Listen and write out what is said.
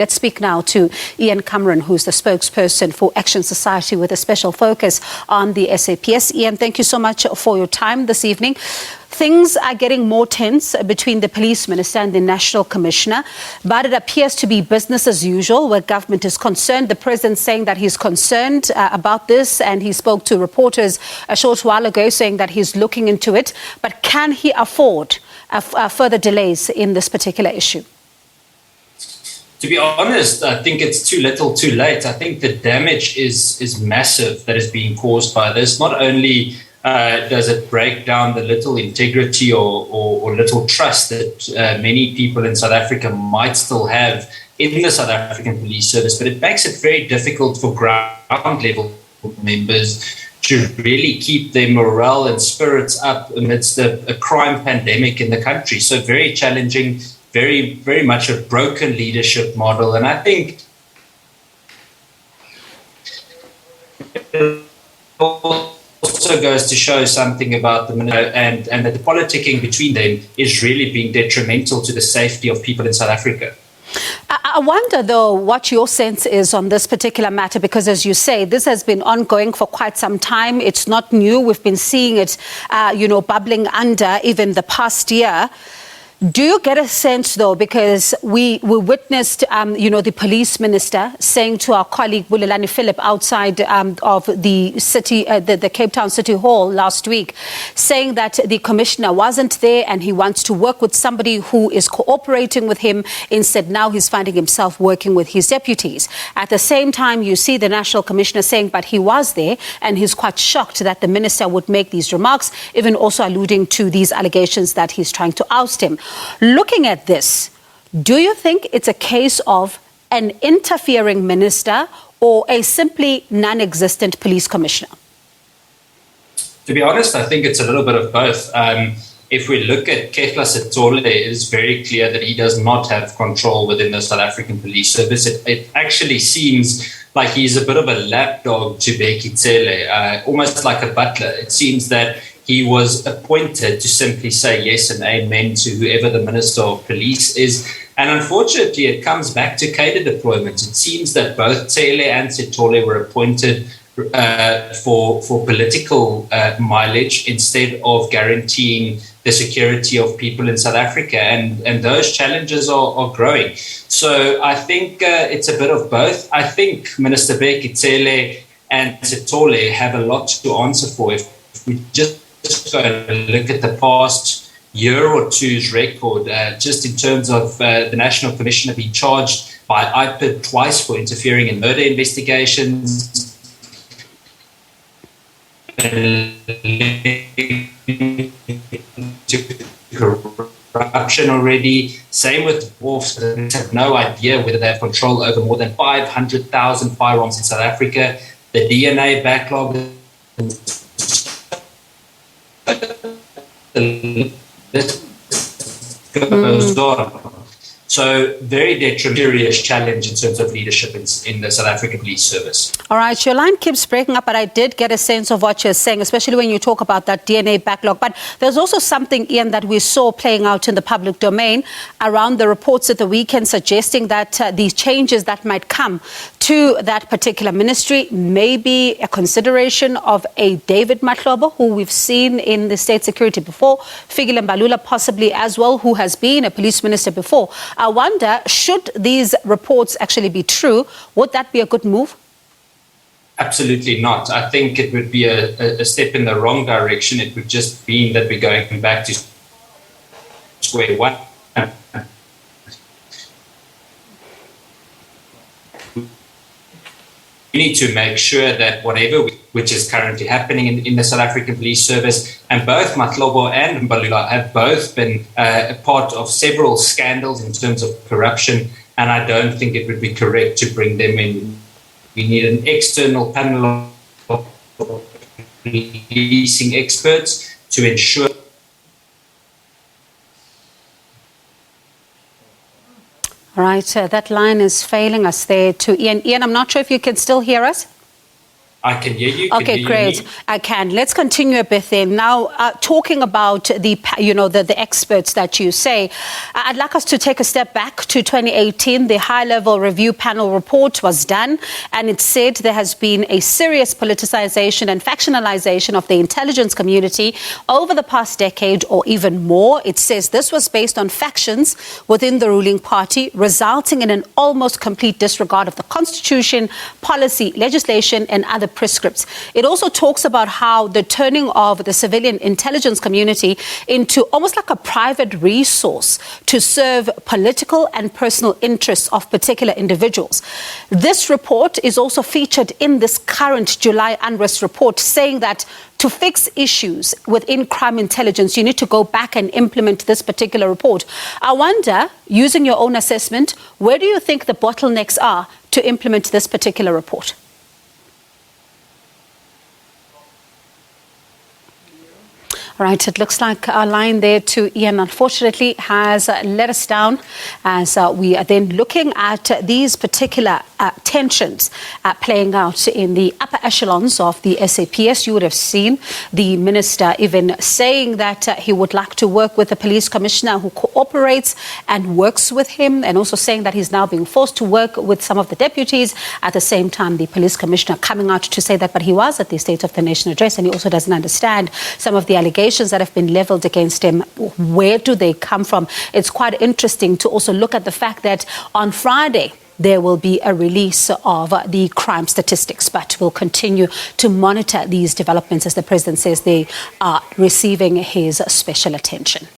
Let's speak now to Ian Cameron, who's the spokesperson for Action Society with a special focus on the SAPS. Ian, thank you so much for your time this evening. Things are getting more tense between the Police Minister and the National Commissioner, but it appears to be business as usual where government is concerned. The President saying that he's concerned about this, and he spoke to reporters a short while ago saying that he's looking into it. But can he afford further delays in this particular issue? To be honest, I think it's too little too late. I think the damage is massive that is being caused by this. Not only does it break down the little integrity or little trust that many people in South Africa might still have in the South African Police Service, but it makes it very difficult for ground level members to really keep their morale and spirits up amidst a crime pandemic in the country. So very challenging. Very, very much a broken leadership model. And I think it also goes to show something about the minister and that the politicking between them is really being detrimental to the safety of people in South Africa. I wonder, though, what your sense is on this particular matter, because, as you say, this has been ongoing for quite some time. It's not new. We've been seeing it, bubbling under even the past year. Do you get a sense, though, because we witnessed, the Police Minister saying to our colleague Bulelani Philip outside of the city, the Cape Town City Hall last week, saying that the Commissioner wasn't there and he wants to work with somebody who is cooperating with him. Instead, now he's finding himself working with his deputies. At the same time, you see the National Commissioner saying, but he was there, and he's quite shocked that the Minister would make these remarks, even also alluding to these allegations that he's trying to oust him. Looking at this, do you think it's a case of an interfering minister or a simply non-existent police commissioner? To be honest, I think it's a little bit of both. If we look at Kehla Sitole, it is very clear that he does not have control within the South African Police Service. It actually seems like he's a bit of a lapdog to Bheki Cele, almost like a butler. It seems that he was appointed to simply say yes and amen to whoever the Minister of Police is. And unfortunately, it comes back to cadre deployment. It seems that both Cele and Sitole were appointed for political mileage instead of guaranteeing the security of people in South Africa. And those challenges are growing. So I think it's a bit of both. I think Minister Bheki Cele and Sitole have a lot to answer for. If we just go and look at the past year or two's record, just in terms of the National Commissioner being charged by IPID twice for interfering in murder investigations, corruption already. Same with dwarfs. They have no idea whether they have control over more than 500,000 firearms in South Africa. The DNA backlog goes on. So very detrimental challenge in terms of leadership in the South African Police Service. All right, your line keeps breaking up, but I did get a sense of what you're saying, especially when you talk about that DNA backlog. But there's also something, Ian, that we saw playing out in the public domain around the reports at the weekend suggesting that these changes that might come to that particular ministry may be a consideration of a David Mahlobo, who we've seen in the state security before, Fikile Mbalula possibly as well, who has been a police minister before. I wonder, should these reports actually be true, would that be a good move? Absolutely not. I think it would be a step in the wrong direction. It would just mean that we're going back to square one. We need to make sure that whatever which is currently happening in the South African Police Service, and both Mahlobo and Mbalula have both been a part of several scandals in terms of corruption, and I don't think it would be correct to bring them in. We need an external panel of policing experts to ensure. All right, that line is failing us there to Ian. Ian, I'm not sure if you can still hear us. I can hear you. Can Okay, you great. hear me? I can. Let's continue a bit then. Now, talking about the experts that you say, I'd like us to take a step back to 2018. The high-level review panel report was done, and it said there has been a serious politicization and factionalization of the intelligence community over the past decade or even more. It says this was based on factions within the ruling party, resulting in an almost complete disregard of the constitution, policy, legislation, and other prescripts. It also talks about how the turning of the civilian intelligence community into almost like a private resource to serve political and personal interests of particular individuals. This report is also featured in this current July unrest report, saying that to fix issues within crime intelligence, you need to go back and implement this particular report. I wonder, using your own assessment, where do you think the bottlenecks are to implement this particular report? Right, it looks like our line there to Ian, unfortunately, has let us down as we are then looking at these particular tensions playing out in the upper echelons of the SAPS. You would have seen the minister even saying that he would like to work with the police commissioner who cooperates and works with him, and also saying that he's now being forced to work with some of the deputies. At the same time, the police commissioner coming out to say that, but he was at the State of the Nation address and he also doesn't understand some of the allegations that have been leveled against him. Where do they come from? It's quite interesting to also look at the fact that on Friday, there will be a release of the crime statistics, but we'll continue to monitor these developments as the president says they are receiving his special attention.